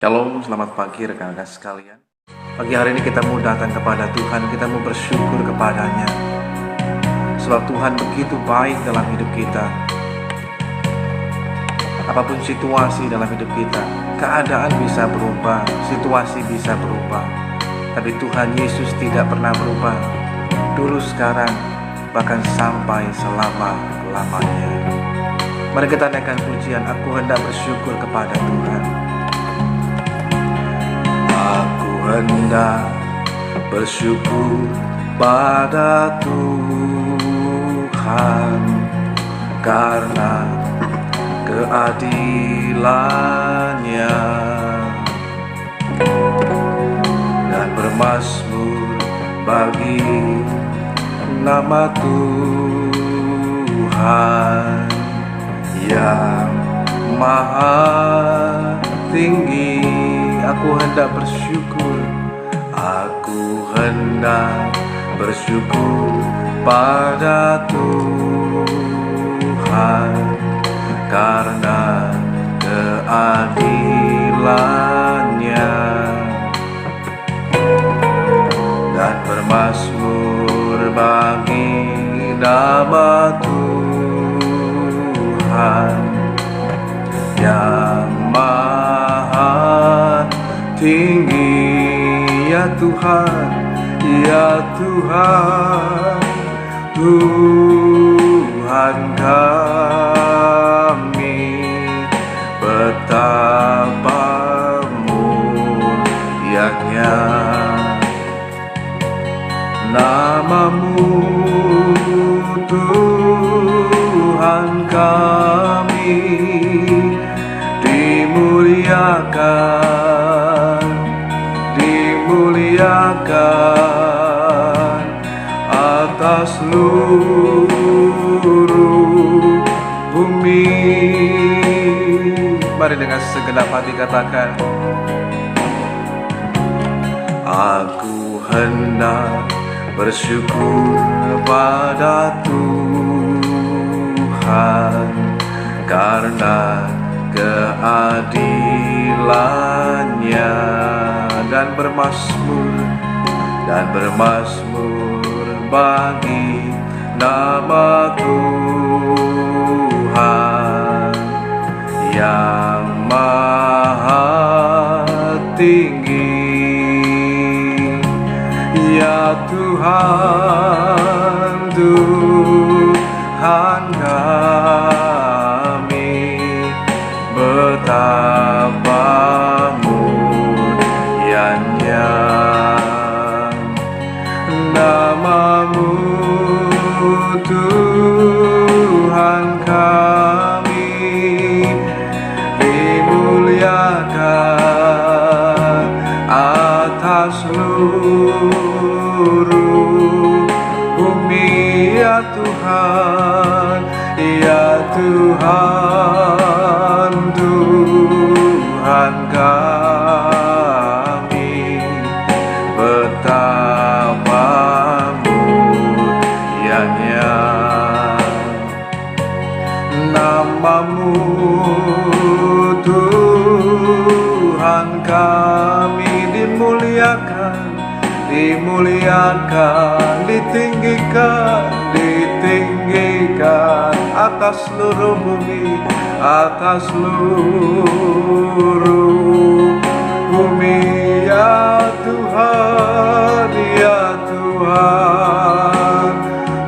Shalom, selamat pagi rekan-rekan sekalian. Pagi hari ini kita mau datang kepada Tuhan, kita mau bersyukur kepadanya. Sebab Tuhan begitu baik dalam hidup kita. Apapun situasi dalam hidup kita, keadaan bisa berubah, situasi bisa berubah. Tapi Tuhan Yesus tidak pernah berubah. Dulu, sekarang, bahkan sampai selama-lamanya. Mari kita naikkan pujian, aku hendak bersyukur kepada Tuhan. Aku hendak bersyukur pada Tuhan karena keadilannya, dan bermazmur bagi nama Tuhan yang maha tinggi. Aku hendak bersyukur, aku hendak bersyukur pada Tuhan karena keadilannya, dan bermazmur bagi nama Tuhan yang maha tinggi. Ya Tuhan, ya Tuhan, Tuhan kami, betapa mulianya nama-Mu, Tuhan kami, dimuliakan atas seluruh bumi. Mari dengan segenap hati katakan, aku hendak bersyukur pada Tuhan karena keadilannya, dan bermazmur bagi nama Tuhan yang maha tinggi. Ya Tuhan, Tuhan kami, betapa mulianya nama-Mu, Tuhan kami, dimuliakan atas seluruh bumi. Ya Tuhan, ya Tuhan, Tuhan kami, betapa mulianya nama-Mu, Tuhan kami, dimuliakan, ditinggikan atas seluruh bumi, atas seluruh bumi. Ya Tuhan, ya Tuhan,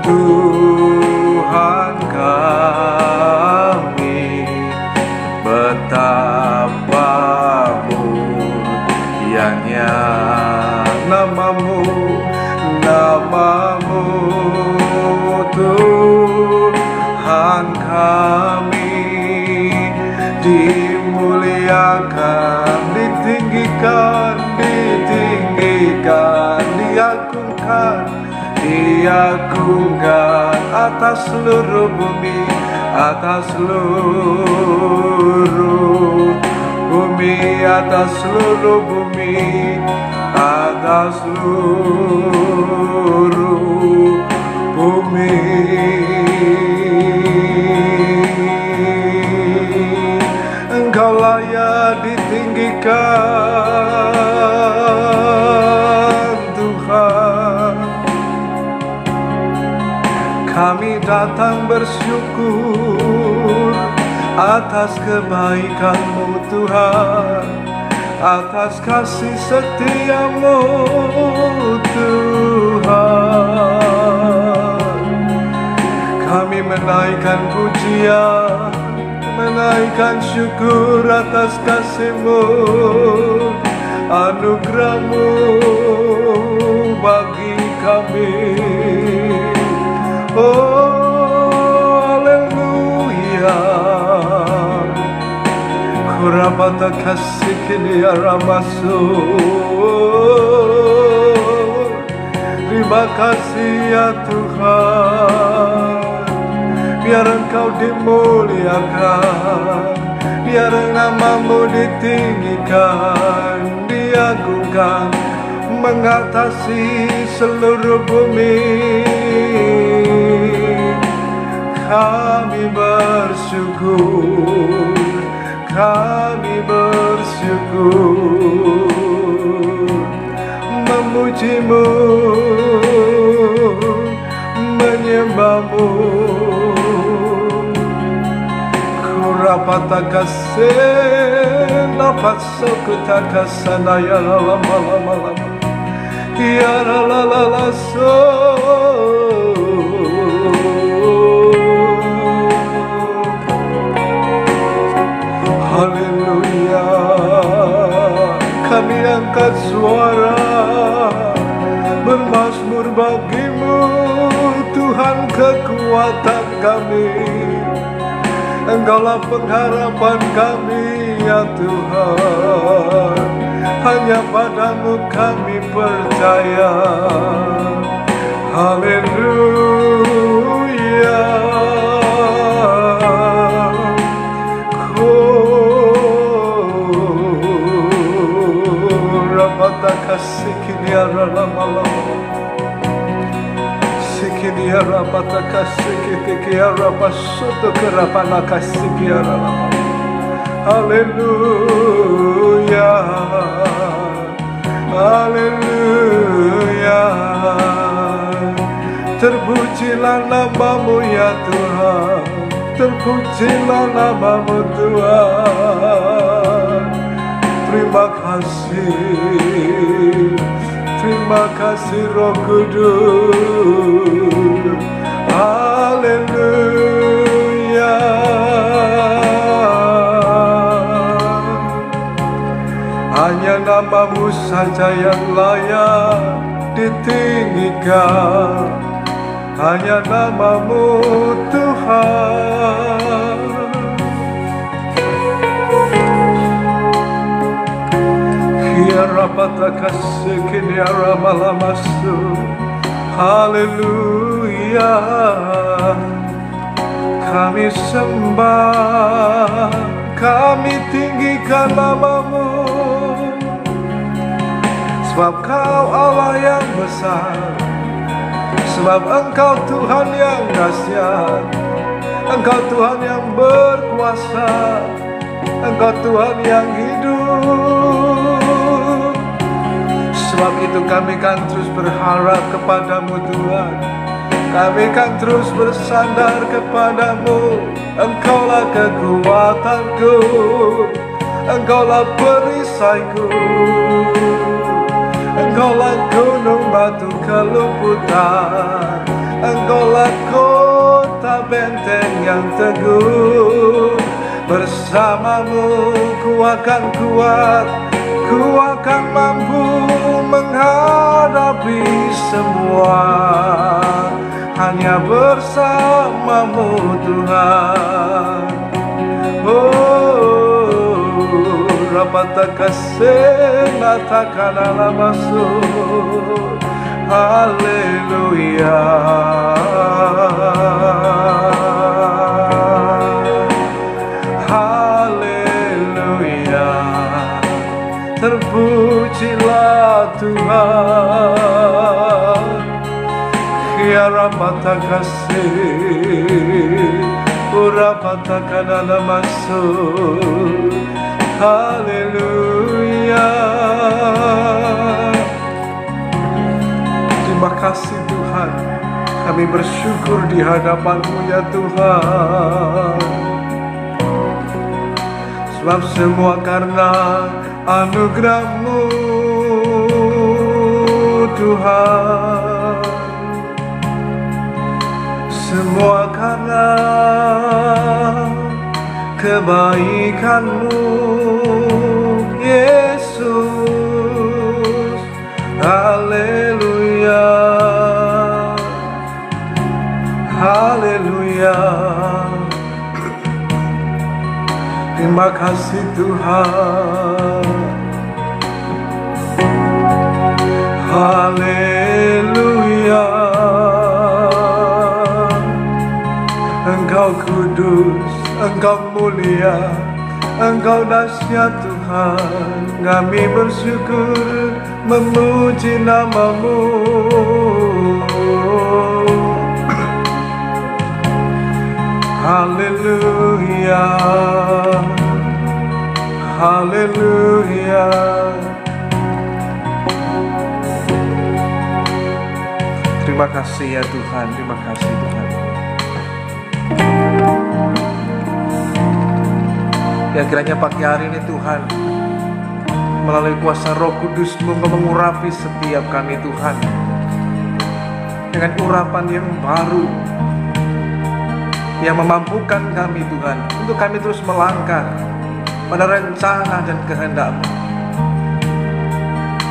Tuhan kami, betapa mulianya nama-Mu, Tuhan kami, dimuliakan, diagungkan atas seluruh bumi, atas seluruh bumi, atas seluruh bumi, atas seluruh bumi. Engkau layak ditinggikan, Tuhan. Kami datang bersyukur atas kebaikan-Mu Tuhan, atas kasih setia-Mu Tuhan. Kami menaikkan pujian, menaikkan syukur atas kasih-Mu, anugerah-Mu bagi kami. Oh, haleluya. Kurabata kasih kini aramasur. Terima kasih ya Tuhan. Biar Engkau dimuliakan, biar nama-Mu ditinggikan, diagungkan, mengatasi seluruh bumi. Kami bersyukur, kami bersyukur, memuji-Mu, menyembah-Mu. Kurapata kasih napas sukutaka sanaya lama ya la so. Haleluya. Kami angkat suara bermazmur bagi-Mu Tuhan, kekuatan kami. Engkaulah pengharapan kami ya Tuhan. Hanya padamu kami percaya. Haleluya. Rapata kasih kini malam. Sikinia rapata kasih kia rapasoto kerapana kasih kia malam. Haleluya. Haleluya. Terpujilah nama-Mu ya Tuhan, terpujilah nama-Mu Tuhan. Terima kasih, terima kasih Roh Kudus. Haleluya. Hanya nama-Mu saja yang layak ditinggikan, hanya nama-Mu Tuhan. Kiarapata kasih kini aramalamasu. Haleluya. Kami sembah, kami tinggikan nama-Mu, sebab Kau Allah yang besar, sebab Engkau Tuhan yang dahsyat, Engkau Tuhan yang berkuasa, Engkau Tuhan yang hidup. Sebab itu kami kan terus berharap kepadamu Tuhan. Kami kan terus bersandar kepadamu. Engkaulah kekuatanku, Engkaulah perisaiku, Engkaulah gunung batu keluputan, Engkaulah kota benteng yang teguh. Bersama-Mu ku akan kuat, ku akan mampu menghadapi semua. Hanya bersama-Mu Tuhan. Oh, rapata kasih natakana masuk. Haleluya. Haleluya. Terpujilah Tuhan. Kiarapata kasih, urapata kanana masuk. Haleluya. Kami bersyukur di hadapan-Mu ya Tuhan. Sebab semua karena anugerah-Mu Tuhan. Semua karena kebaikan-Mu Yesus. Haleluya, haleluya. Terima kasih Tuhan. Haleluya. Engkau kudus, Engkau mulia, Engkau dahsyat Tuhan. Kami bersyukur memuji nama-Mu. Haleluya, haleluya. Terima kasih ya Tuhan, terima kasih Tuhan. Ya kiranya pagi hari ini Tuhan, melalui kuasa Roh Kudus-Mu Engkau mengurapi setiap kami Tuhan, dengan urapan yang baru, yang memampukan kami Tuhan, untuk kami terus melangkah pada rencana dan kehendak-Mu.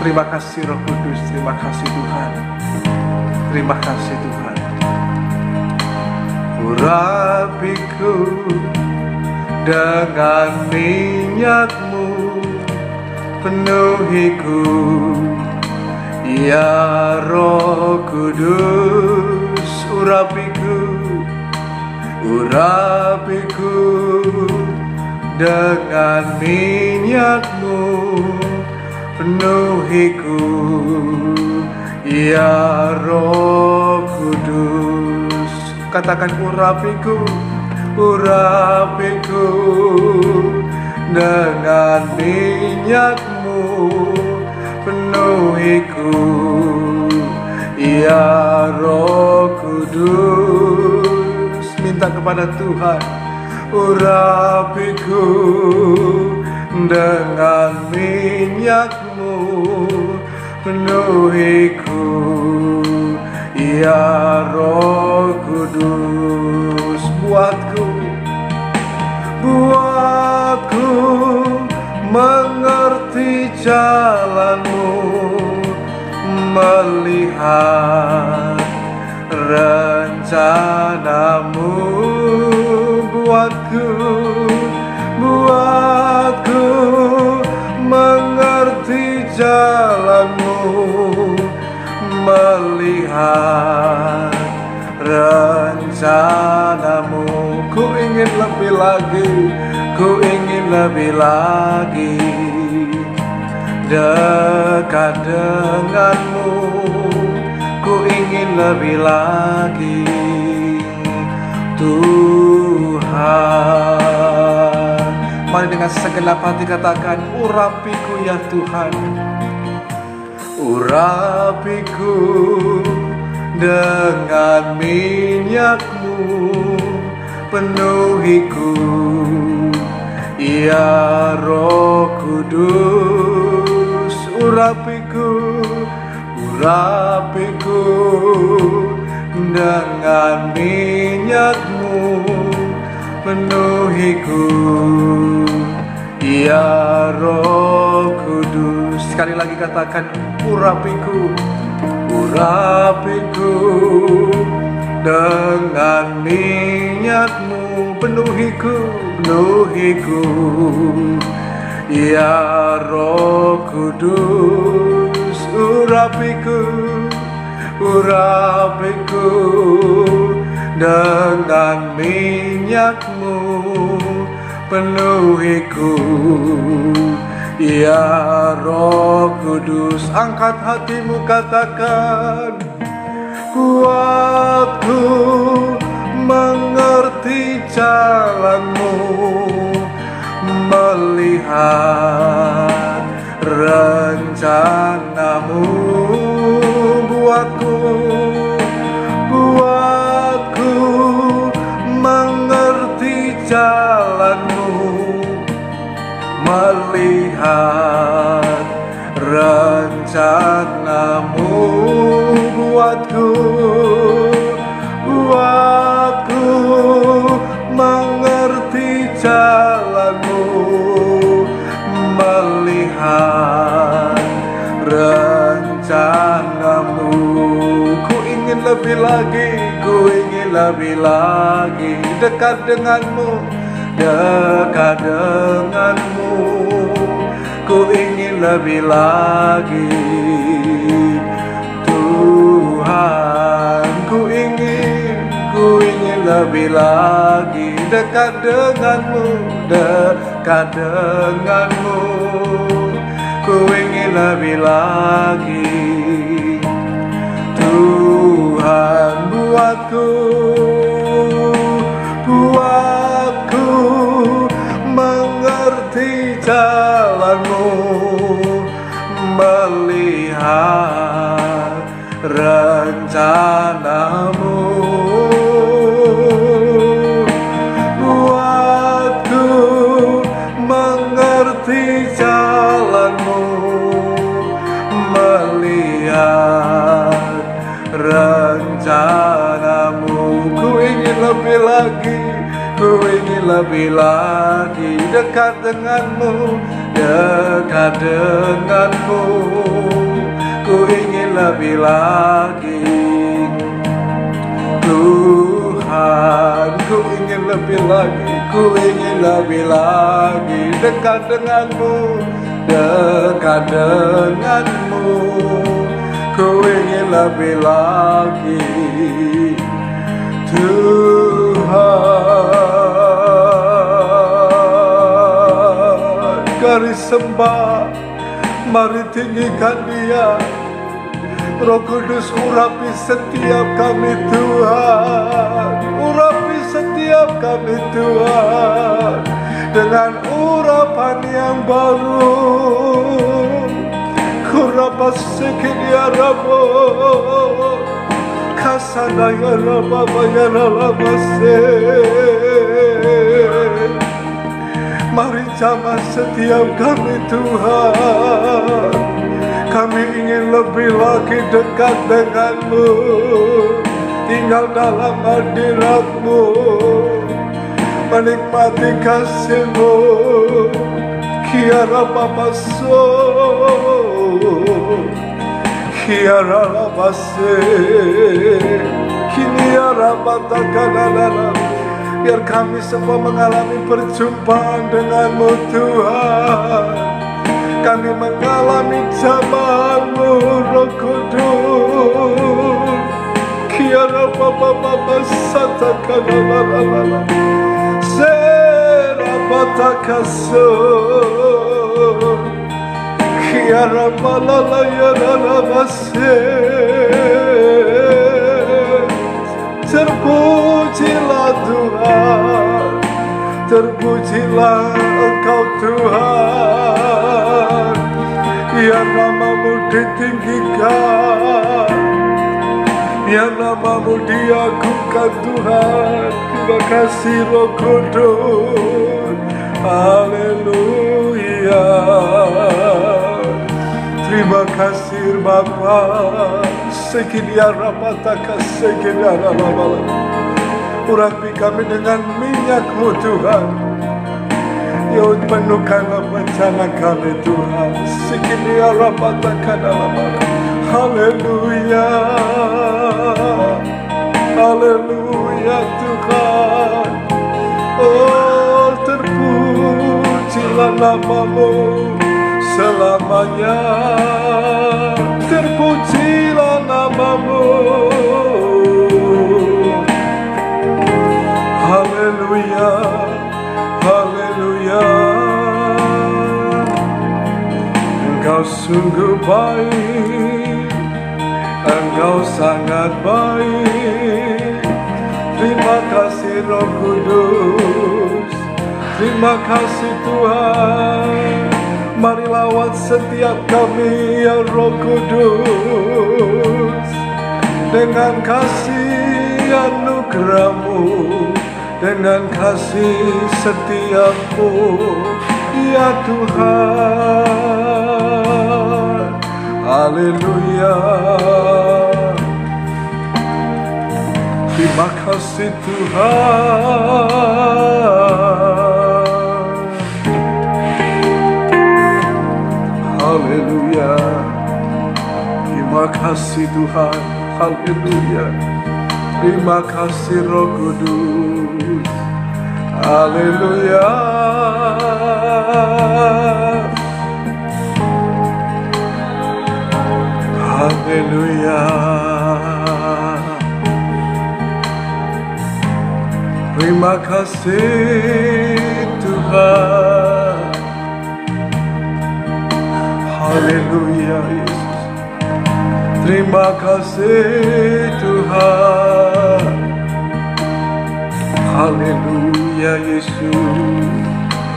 Terima kasih Roh Kudus, terima kasih Tuhan, terima kasih Tuhan. Urapiku dengan minyak-Mu, penuhiku ya Roh Kudus. Urapiku, urapiku dengan minyak-Mu, penuhiku ya Roh Kudus. Katakan urapiku, urapiku dengan minyak-Mu, penuhiku ya Roh Kudus. Minta kepada Tuhan, urapiku dengan minyak-Mu, penuhiku ya Roh Kudus. Buatku mengerti jalan-Mu, melihat rencana-Mu. Buatku mengerti jalan-Mu, melihat rencana-Mu. Ku ingin lebih lagi, ku ingin lebih lagi dekat dengan-Mu. Ku ingin lebih lagi Tuhan. Mari dengan segenap hati katakan, urapiku ya Tuhan. Urapiku dengan minyak-Mu, penuhiku ya Roh Kudus. Urapiku, urapiku dengan minyak-Mu, penuhiku ya Roh Kudus. Sekali lagi katakan, urapiku, urapiku dengan minyak-Mu, penuhiku ya Roh Kudus. Urapiku dengan minyak-Mu, penuhiku ya Roh Kudus. Angkat hatimu, katakan, kuatku mengerti jalan-Mu, melihat rencana-Mu. Buatku Tuhan rencanamu. Ku ingin lebih lagi, ku ingin lebih lagi dekat denganmu, dekat denganmu. Ku ingin lebih lagi Tuhan, ku ingin lebih lagi dekat denganmu, dekat denganmu. Ku ingin lebih lagi Tuhan, buatku mengerti jalanmu, melihat rencanamu. Buatku mengerti jalanmu, melihat rencanamu. Ku ingin lebih lagi, ku ingin lebih lagi dekat denganmu, dekat denganmu. Ku ingin lebih lagi Tuhan, ku ingin lebih lagi, ku ingin lebih lagi dekat denganmu, dekat denganmu. Ku ingin lebih lagi Tuhan. Mari sembah, mari tinggikan Dia. Roh Kudus urapi setiap kami Tuhan, urapi setiap kami Tuhan dengan urapan yang baru. Kurapa sekidia rabo, kasana ya raba ya raba se. Mari jamah setiap kami Tuhan. Kami ingin lebih lagi dekat denganmu, tinggal dalam hadiratmu, menikmati kasihmu. Kiara babaso, kiara labase, kiniara batakanana. Biar kami semua mengalami perjumpaan denganmu Tuhan. Kami mengalami jamahanmu Roh Kudus. Kiara baba satakanana, serapatakaso, kiara malala yarabase. Terpujilah Tuhan, terpujilah Engkau Tuhan, yang namamu ditinggikan, yang namamu diagungkan Tuhan. Terima kasih Roh Kudus, haleluya. Terima kasih Bapa. Sekidia rapataka sekidia rabala. Urapi kami dengan minyak-Mu Tuhan. Ya penuhkanlah bencana kami Tuhan. Sekidia rapataka rabala. Haleluya, haleluya Tuhan. Oh terpujilah nama-Mu selamanya, terpujilah nama-Mu. Haleluya, haleluya. Engkau sungguh baik, Engkau sangat baik. Terima kasih Roh Kudus, terima kasih Tuhan. Mari lawat setiap kami ya Roh Kudus, dengan kasih anugerah-Mu, dengan kasih setiap-Mu ya Tuhan. Haleluya. Terima kasih Tuhan. Haleluya. Terima kasih Tuhan. Haleluya. Terima kasih Roh Kudus. Haleluya. Haleluya. Terima kasih Tuhan. Haleluya Yesus. Terima kasih Tuhan. Haleluya Yesus.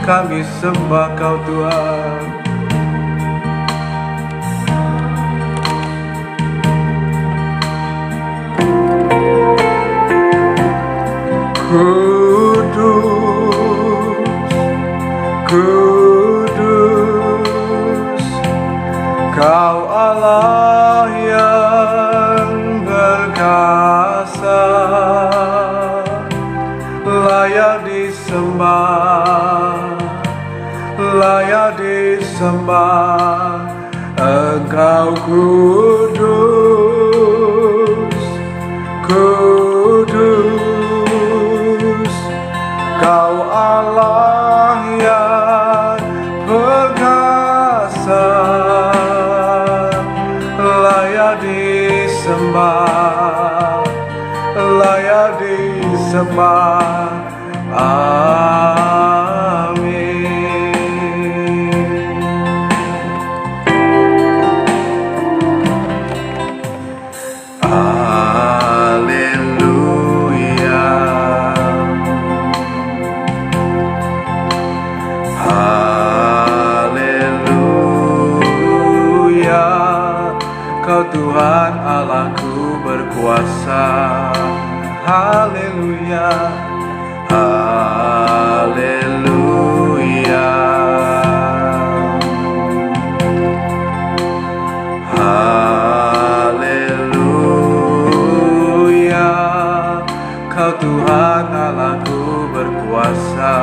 Kami sembah Kau Tuhan. Kudus, Kudus, Kau Allah yang berkuasa, layak disembah, layak disembah. Engkau kudus, kudus, Kau Allah yang perkasa, layak disembah, layak disembah. Amin. Haleluya. Haleluya. Kau Tuhan Allahku berkuasa. Haleluya. Haleluya. Haleluya. Kau Tuhan Allahku berkuasa.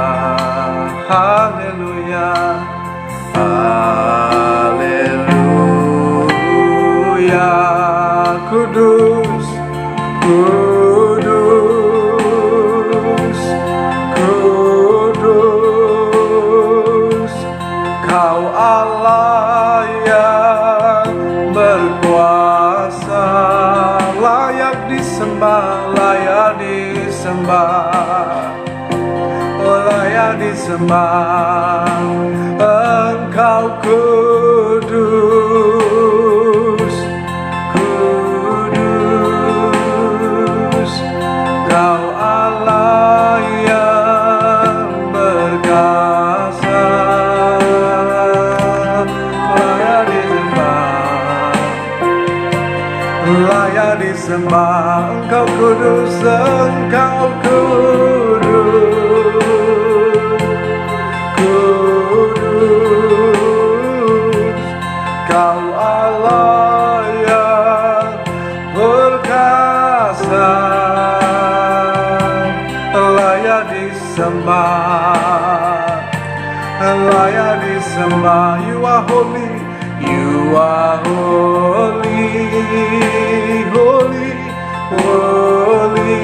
Haleluya. Haleluya. Kudus, kudus, kudus, Kau Allah yang berkuasa, layak disembah, layak disembah, oh layak disembah. Engkau kudus, kudus, Kau Allah yang berkuasa, layak disembah, layak disembah. Engkau kudus, Engkau kudus, kudus, Kau Allah yang perkasa, layak disembah, layak disembah. You are holy, you are holy, holy, holy.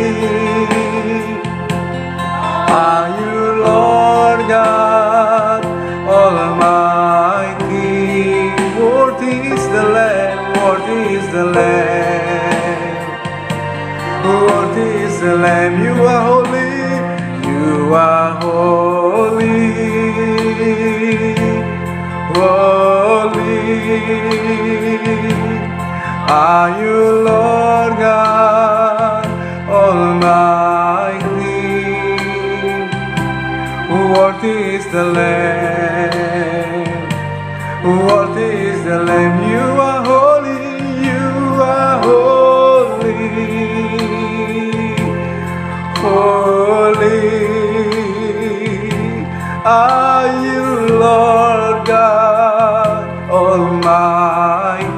Are you Lord God Almighty? Worthy is the Lamb, worthy is the Lamb, worthy is the Lamb. You are holy, you are holy, holy. Are you Lord God Almighty? Worthy is the Lamb, worthy is the Lamb. You are holy, you are holy, holy. Are you Lord God Almighty?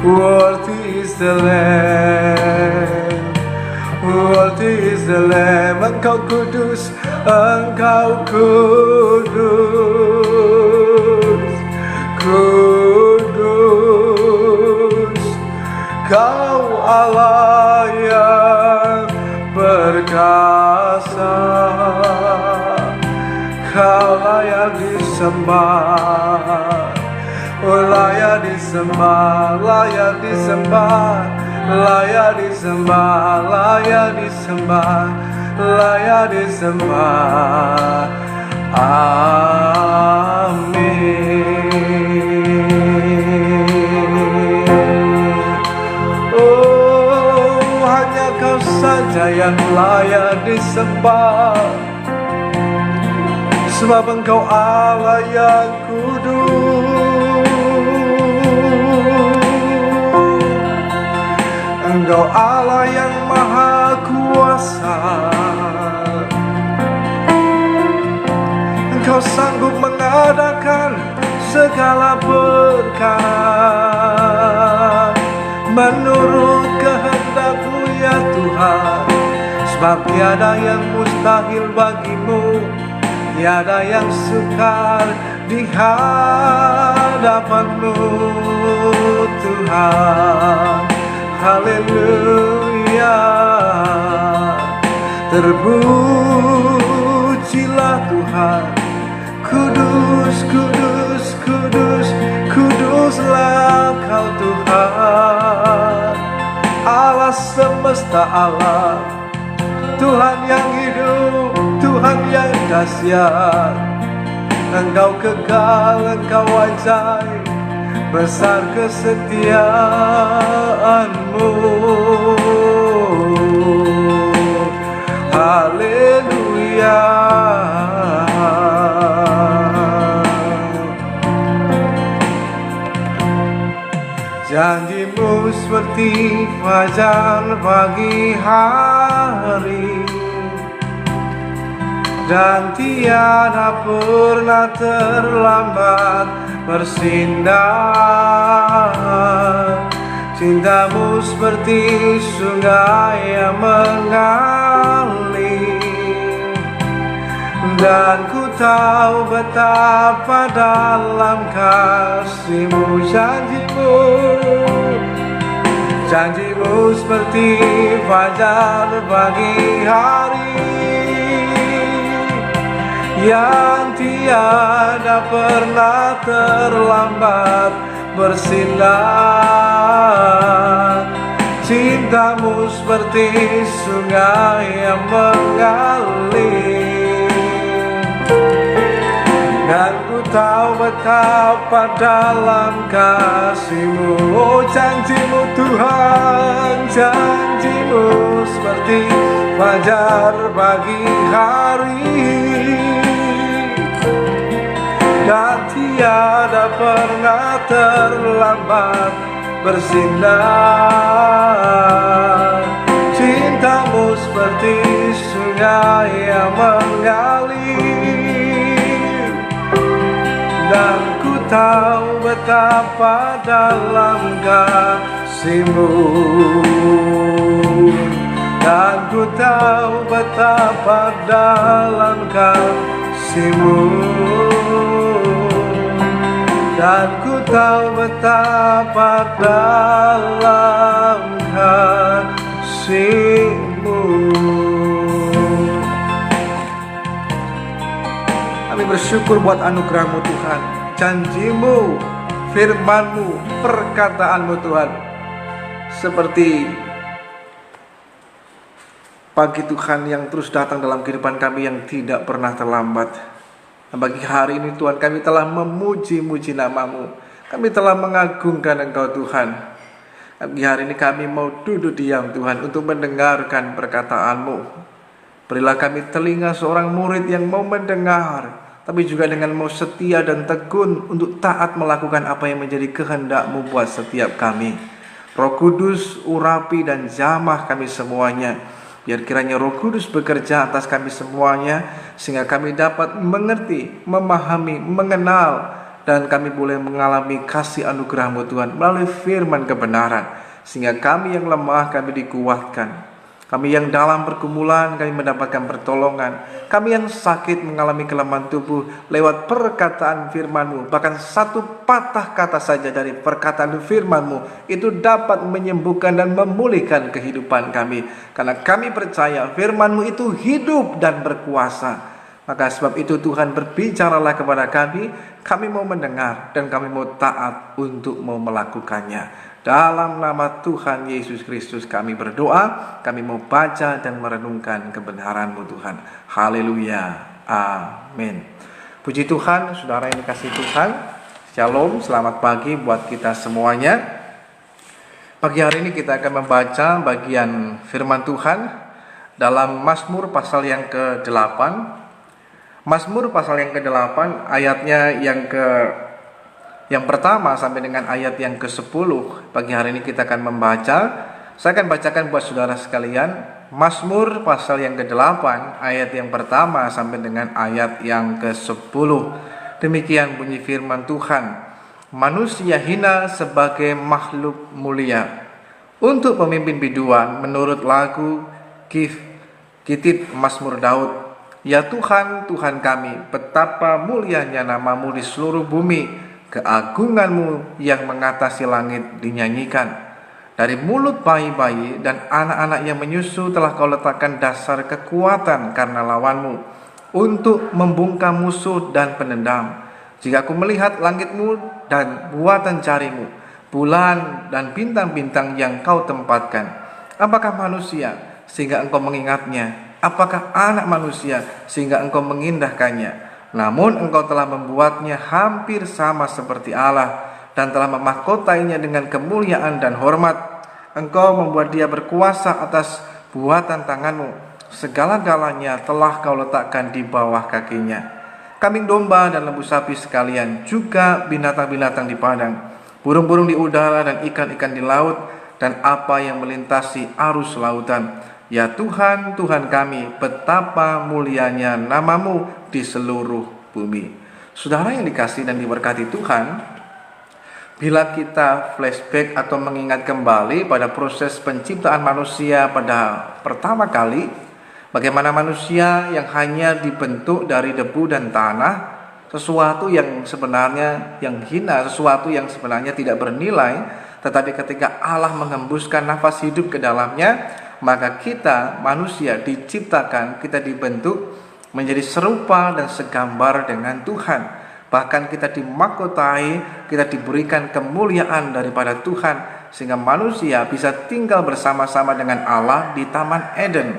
Worthy is the Lamb, worthy is the Lamb. Engkau kudus, Engkau kudus, disembah, layak disembah, layak disembah, layak disembah, layak disembah. Amin. Oh, hanya Kau saja yang layak disembah, sebab Engkau Allah yang kudus. Engkau Allah yang maha kuasa. Engkau sanggup mengadakan segala perkara menurut kehendak-Mu ya Tuhan. Sebab tiada yang mustahil bagi-Mu, tiada yang sukar di hadapan-Mu Tuhan. Haleluya. Terpujilah Tuhan. Kudus, kudus, kudus, kuduslah Kau Tuhan, Allah semesta alam, Tuhan yang hidup, Tuhan yang dahsyat. Engkau kekal, Engkau ajaib, besar kesetiaan-Mu. Haleluya. Janji-Mu seperti fajar pagi hari, dan tiada pernah terlambat bersinar. Cinta-Mu seperti sungai yang mengalir, dan ku tahu betapa dalam kasih-Mu. Janji-Mu seperti fajar pagi hari, yang tiada pernah terlambat bersinar. Cinta-Mu seperti sungai yang mengalir, dan ku tahu betapa dalam kasih-Mu. Oh, janji-Mu Tuhan, janji-Mu seperti fajar pagi hari, dan tiada pernah terlambat bersinar. Cinta-Mu seperti sungai yang mengalir, dan ku tahu betapa dalam kasih-Mu, dan ku tahu betapa dalam kasih-Mu, dan ku tahu betapa dalam kasih-Mu. Kami bersyukur buat anugerah-Mu Tuhan, janji-Mu, firman-Mu, perkataan-Mu Tuhan. Seperti pagi Tuhan yang terus datang dalam kehidupan kami yang tidak pernah terlambat. Dan bagi hari ini Tuhan, kami telah memuji-muji nama-Mu, kami telah mengagungkan Engkau Tuhan. Pagi hari ini kami mau duduk diam Tuhan untuk mendengarkan perkataan-Mu. Berilah kami telinga seorang murid yang mau mendengar, tapi juga dengan mau setia dan tekun untuk taat melakukan apa yang menjadi kehendak-Mu buat setiap kami. Roh Kudus, urapi dan jamah kami semuanya. Biar kiranya Roh Kudus bekerja atas kami semuanya, sehingga kami dapat mengerti, memahami, mengenal, dan kami boleh mengalami kasih anugerah-Mu Tuhan melalui firman kebenaran. Sehingga kami yang lemah, kami dikuatkan. Kami yang dalam pergumulan, kami mendapatkan pertolongan. Kami yang sakit mengalami kelemahan tubuh lewat perkataan firman-Mu. Bahkan satu patah kata saja dari perkataan firman-Mu itu dapat menyembuhkan dan memulihkan kehidupan kami. Karena kami percaya firman-Mu itu hidup dan berkuasa. Maka sebab itu Tuhan berbicaralah kepada kami mau mendengar dan kami mau taat untuk mau melakukannya. Dalam nama Tuhan Yesus Kristus kami berdoa, kami mau baca dan merenungkan kebenaran-Mu Tuhan. Haleluya, amin. Puji Tuhan, saudara yang dikasihi Tuhan. Shalom, selamat pagi buat kita semuanya. Pagi hari ini kita akan membaca bagian firman Tuhan dalam Mazmur pasal yang ke-8. Mazmur pasal yang ke-8 ayatnya yang pertama sampai dengan ayat yang ke-10. Pagi hari ini kita akan membaca. Saya akan bacakan buat saudara sekalian Mazmur pasal yang ke-8 ayat yang pertama sampai dengan ayat yang ke-10. Demikian bunyi firman Tuhan. Manusia hina sebagai makhluk mulia. Untuk pemimpin biduan menurut lagu Kitit Mazmur Daud. Ya Tuhan, Tuhan kami, betapa mulianya nama-Mu di seluruh bumi, keagungan-Mu yang mengatasi langit dinyanyikan. Dari mulut bayi-bayi dan anak-anak yang menyusu telah Kau letakkan dasar kekuatan karena lawan-Mu, untuk membungkam musuh dan penendam. Jika aku melihat langit-Mu dan buatan jari-Mu, bulan dan bintang-bintang yang Kau tempatkan, apakah manusia sehingga Engkau mengingatnya? Apakah anak manusia sehingga Engkau mengindahkannya? Namun Engkau telah membuatnya hampir sama seperti Allah dan telah memahkotainya dengan kemuliaan dan hormat. Engkau membuat dia berkuasa atas buatan tangan-Mu. Segala-galanya telah Kau letakkan di bawah kakinya. Kambing domba dan lembu sapi sekalian, juga binatang-binatang di padang, burung-burung di udara dan ikan-ikan di laut, dan apa yang melintasi arus lautan. Ya Tuhan, Tuhan kami, betapa mulianya nama-Mu di seluruh bumi. Saudara yang dikasihi dan diberkati Tuhan, bila kita flashback atau mengingat kembali pada proses penciptaan manusia pada pertama kali, bagaimana manusia yang hanya dibentuk dari debu dan tanah, sesuatu yang sebenarnya yang hina, sesuatu yang sebenarnya tidak bernilai, tetapi ketika Allah mengembuskan nafas hidup ke dalamnya, maka kita manusia diciptakan, kita dibentuk menjadi serupa dan segambar dengan Tuhan. Bahkan kita dimahkotai, kita diberikan kemuliaan daripada Tuhan, sehingga manusia bisa tinggal bersama-sama dengan Allah di Taman Eden.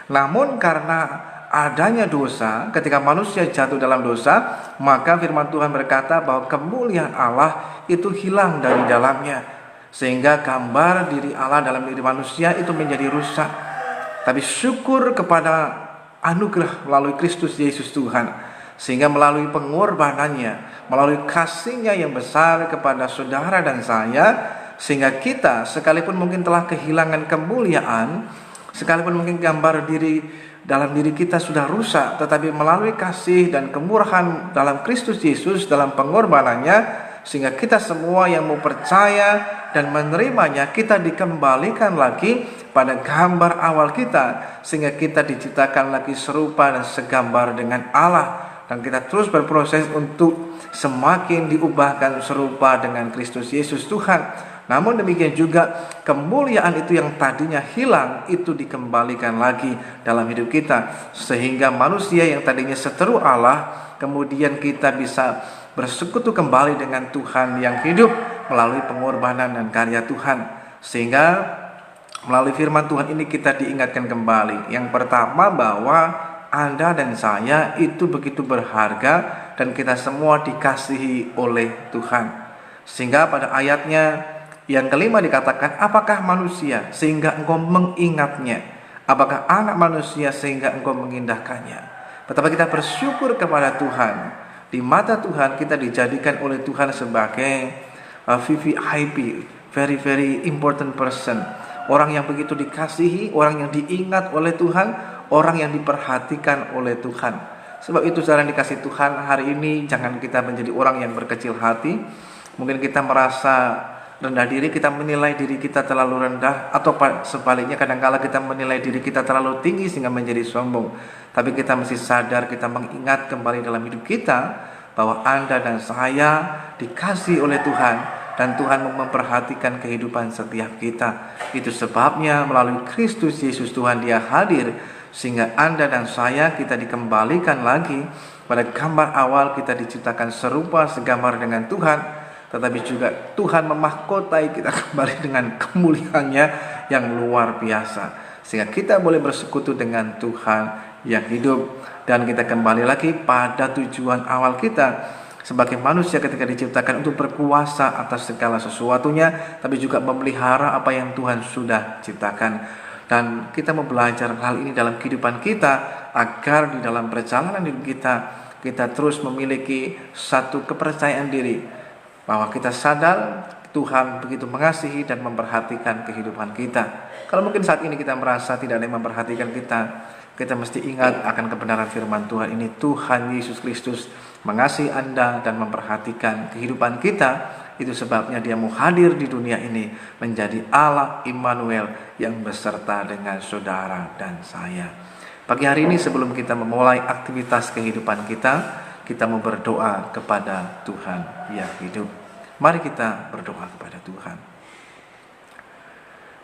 Namun karena adanya dosa, ketika manusia jatuh dalam dosa, maka firman Tuhan berkata bahwa kemuliaan Allah itu hilang dari dalamnya, sehingga gambar diri Allah dalam diri manusia itu menjadi rusak. Tapi syukur kepada anugerah melalui Kristus Yesus Tuhan, sehingga melalui pengorbanannya, melalui kasih-Nya yang besar kepada saudara dan saya, sehingga kita sekalipun mungkin telah kehilangan kemuliaan, sekalipun mungkin gambar diri dalam diri kita sudah rusak, tetapi melalui kasih dan kemurahan dalam Kristus Yesus, dalam pengorbanannya, sehingga kita semua yang mau percaya dan menerimanya, kita dikembalikan lagi pada gambar awal kita, sehingga kita diciptakan lagi serupa dan segambar dengan Allah, dan kita terus berproses untuk semakin diubahkan serupa dengan Kristus Yesus Tuhan. Namun demikian juga kemuliaan itu yang tadinya hilang itu dikembalikan lagi dalam hidup kita, sehingga manusia yang tadinya seteru Allah, kemudian kita bisa bersekutu kembali dengan Tuhan yang hidup melalui pengorbanan dan karya Tuhan. Sehingga melalui firman Tuhan ini kita diingatkan kembali, yang pertama bahwa Anda dan saya itu begitu berharga dan kita semua dikasihi oleh Tuhan. Sehingga pada ayatnya yang kelima dikatakan, apakah manusia sehingga engkau mengingatnya? Apakah anak manusia sehingga engkau mengindahkannya? Betapa kita bersyukur kepada Tuhan. Di mata Tuhan kita dijadikan oleh Tuhan sebagai VVIP, very important person. Orang yang begitu dikasihi, orang yang diingat oleh Tuhan, orang yang diperhatikan oleh Tuhan. Sebab itu saudara dikasih Tuhan, hari ini jangan kita menjadi orang yang berkecil hati. Mungkin kita merasa rendah diri, kita menilai diri kita terlalu rendah, atau sebaliknya kadang-kala kita menilai diri kita terlalu tinggi sehingga menjadi sombong. Tapi kita mesti sadar, kita mengingat kembali dalam hidup kita bahwa Anda dan saya dikasihi oleh Tuhan, dan Tuhan memperhatikan kehidupan setiap kita. Itu sebabnya melalui Kristus Yesus Tuhan Dia hadir sehingga Anda dan saya kita dikembalikan lagi pada gambar awal, kita diciptakan serupa segambar dengan Tuhan, tetapi juga Tuhan memahkotai kita kembali dengan kemuliaannya yang luar biasa, sehingga kita boleh bersekutu dengan Tuhan yang hidup, dan kita kembali lagi pada tujuan awal kita sebagai manusia ketika diciptakan untuk berkuasa atas segala sesuatunya, tapi juga memelihara apa yang Tuhan sudah ciptakan. Dan kita mau belajar hal ini dalam kehidupan kita, agar di dalam perjalanan hidup kita terus memiliki satu kepercayaan diri bahwa kita sadar Tuhan begitu mengasihi dan memperhatikan kehidupan kita. Kalau mungkin saat ini kita merasa tidak ada yang memperhatikan kita mesti ingat akan kebenaran firman Tuhan ini. Tuhan Yesus Kristus mengasihi Anda dan memperhatikan kehidupan kita. Itu sebabnya Dia mau hadir di dunia ini menjadi Allah Immanuel yang beserta dengan saudara dan saya. Pagi hari ini sebelum kita memulai aktivitas kehidupan kita mau berdoa kepada Tuhan yang hidup. Mari kita berdoa kepada Tuhan.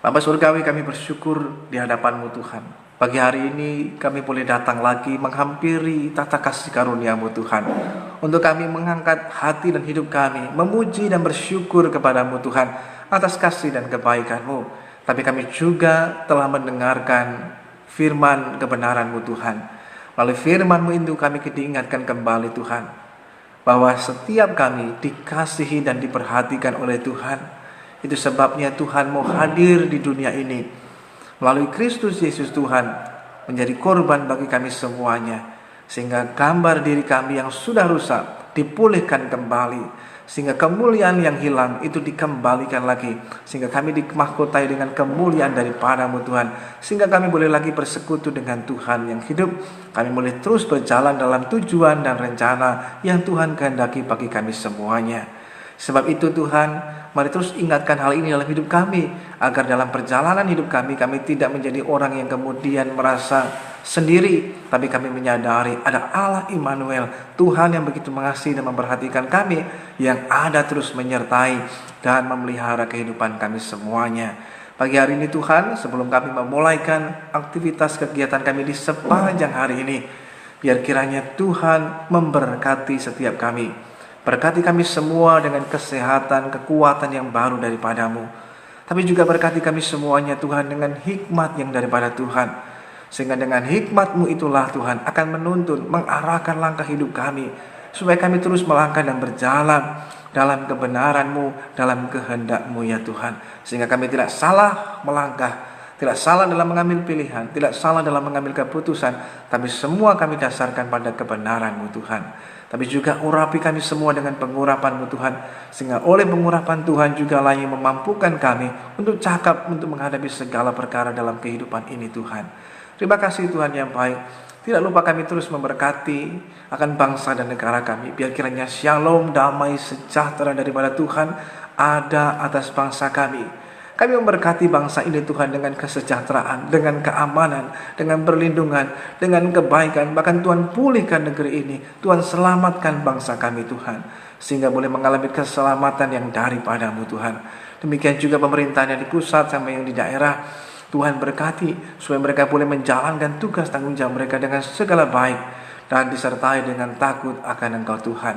Bapa Surgawi, kami bersyukur di hadapan-Mu Tuhan. Pagi hari ini kami boleh datang lagi menghampiri tata kasih karunia-Mu Tuhan, untuk kami mengangkat hati dan hidup kami, memuji dan bersyukur kepada-Mu Tuhan atas kasih dan kebaikan-Mu. Tapi kami juga telah mendengarkan firman kebenaran-Mu Tuhan. Melalui firman-Mu itu kami diingatkan kembali Tuhan, bahwa setiap kami dikasihi dan diperhatikan oleh Tuhan. Itu sebabnya Tuhan mau hadir di dunia ini melalui Kristus Yesus Tuhan, menjadi korban bagi kami semuanya, sehingga gambar diri kami yang sudah rusak dipulihkan kembali, sehingga kemuliaan yang hilang itu dikembalikan lagi, sehingga kami dimahkotai dengan kemuliaan daripada-Mu Tuhan, sehingga kami boleh lagi bersekutu dengan Tuhan yang hidup. Kami boleh terus berjalan dalam tujuan dan rencana yang Tuhan kehendaki bagi kami semuanya. Sebab itu Tuhan, mari terus ingatkan hal ini dalam hidup kami, agar dalam perjalanan hidup kami tidak menjadi orang yang kemudian merasa sendiri, tapi kami menyadari ada Allah Immanuel, Tuhan yang begitu mengasihi dan memperhatikan kami, yang ada terus menyertai dan memelihara kehidupan kami semuanya. Pagi hari ini Tuhan, sebelum kami memulaikan aktivitas kegiatan kami di sepanjang hari ini, biar kiranya Tuhan memberkati setiap kami. Berkati kami semua dengan kesehatan, kekuatan yang baru daripada-Mu. Tapi juga berkati kami semuanya Tuhan dengan hikmat yang daripada Tuhan. Sehingga dengan hikmat-Mu itulah Tuhan akan menuntun, mengarahkan langkah hidup kami, supaya kami terus melangkah dan berjalan dalam kebenaran-Mu, dalam kehendak-Mu ya Tuhan. Sehingga kami tidak salah melangkah, tidak salah dalam mengambil pilihan, tidak salah dalam mengambil keputusan, tapi semua kami dasarkan pada kebenaran-Mu Tuhan. Tapi juga urapi kami semua dengan pengurapan-Mu Tuhan, sehingga oleh pengurapan Tuhan juga lah yang memampukan kami untuk cakap untuk menghadapi segala perkara dalam kehidupan ini Tuhan. Terima kasih Tuhan yang baik. Tidak lupa kami terus memberkati akan bangsa dan negara kami. Biar kiranya shalom, damai, sejahtera daripada Tuhan ada atas bangsa kami. Kami memberkati bangsa ini Tuhan dengan kesejahteraan, dengan keamanan, dengan perlindungan, dengan kebaikan. Bahkan Tuhan pulihkan negeri ini. Tuhan selamatkan bangsa kami Tuhan, sehingga boleh mengalami keselamatan yang daripada-Mu Tuhan. Demikian juga pemerintahan yang di pusat sama yang di daerah. Tuhan berkati supaya mereka boleh menjalankan tugas tanggung jawab mereka dengan segala baik, dan disertai dengan takut akan Engkau Tuhan.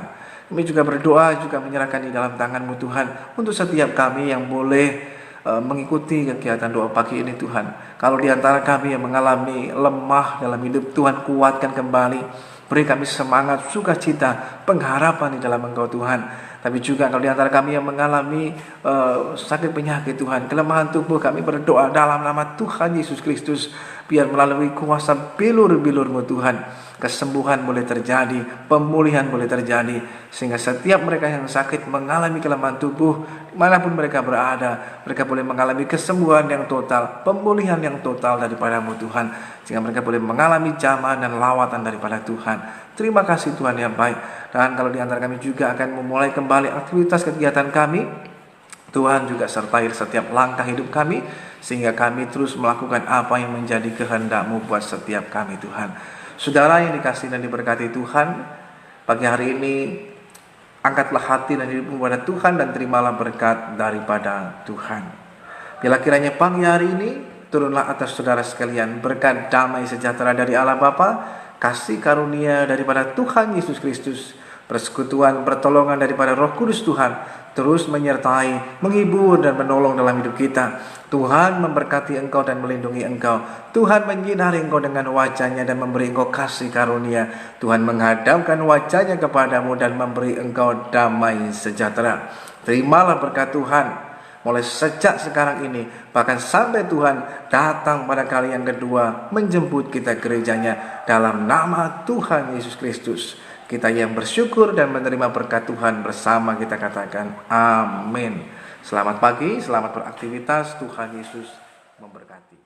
Kami juga berdoa, juga menyerahkan di dalam tangan-Mu Tuhan, untuk setiap kami yang boleh mengikuti kegiatan doa pagi ini Tuhan. Kalau di antara kami yang mengalami lemah dalam hidup, Tuhan kuatkan kembali. Beri kami semangat, sukacita, pengharapan di dalam Engkau Tuhan. Tapi juga kalau di antara kami yang mengalami sakit penyakit Tuhan, kelemahan tubuh, kami berdoa dalam nama Tuhan Yesus Kristus, biar melalui kuasa bilur-bilur-Mu Tuhan, kesembuhan boleh terjadi, pemulihan boleh terjadi, sehingga setiap mereka yang sakit mengalami kelemahan tubuh, dimanapun mereka berada, mereka boleh mengalami kesembuhan yang total, pemulihan yang total daripada-Mu Tuhan, sehingga mereka boleh mengalami jamaah dan lawatan daripada Tuhan. Terima kasih Tuhan yang baik. Dan kalau di antara kami juga akan memulai kembali aktivitas kegiatan kami, Tuhan juga sertai setiap langkah hidup kami, sehingga kami terus melakukan apa yang menjadi kehendak-Mu buat setiap kami Tuhan. Saudara yang dikasihi dan diberkati Tuhan, pagi hari ini angkatlah hati dan hidupmu kepada Tuhan, dan terimalah berkat daripada Tuhan. Bila kiranya pagi hari ini turunlah atas saudara sekalian berkat damai sejahtera dari Allah Bapa, kasih karunia daripada Tuhan Yesus Kristus, persekutuan pertolongan daripada Roh Kudus Tuhan terus menyertai, menghibur dan menolong dalam hidup kita. Tuhan memberkati engkau dan melindungi engkau. Tuhan menyinari engkau dengan wajah-Nya dan memberi engkau kasih karunia. Tuhan menghadapkan wajah-Nya kepadamu dan memberi engkau damai sejahtera. Terimalah berkat Tuhan mulai sejak sekarang ini, bahkan sampai Tuhan datang pada kali yang kedua menjemput kita gerejanya, dalam nama Tuhan Yesus Kristus. Kita yang bersyukur dan menerima berkat Tuhan bersama kita katakan amin. Selamat pagi, selamat beraktivitas. Tuhan Yesus memberkati.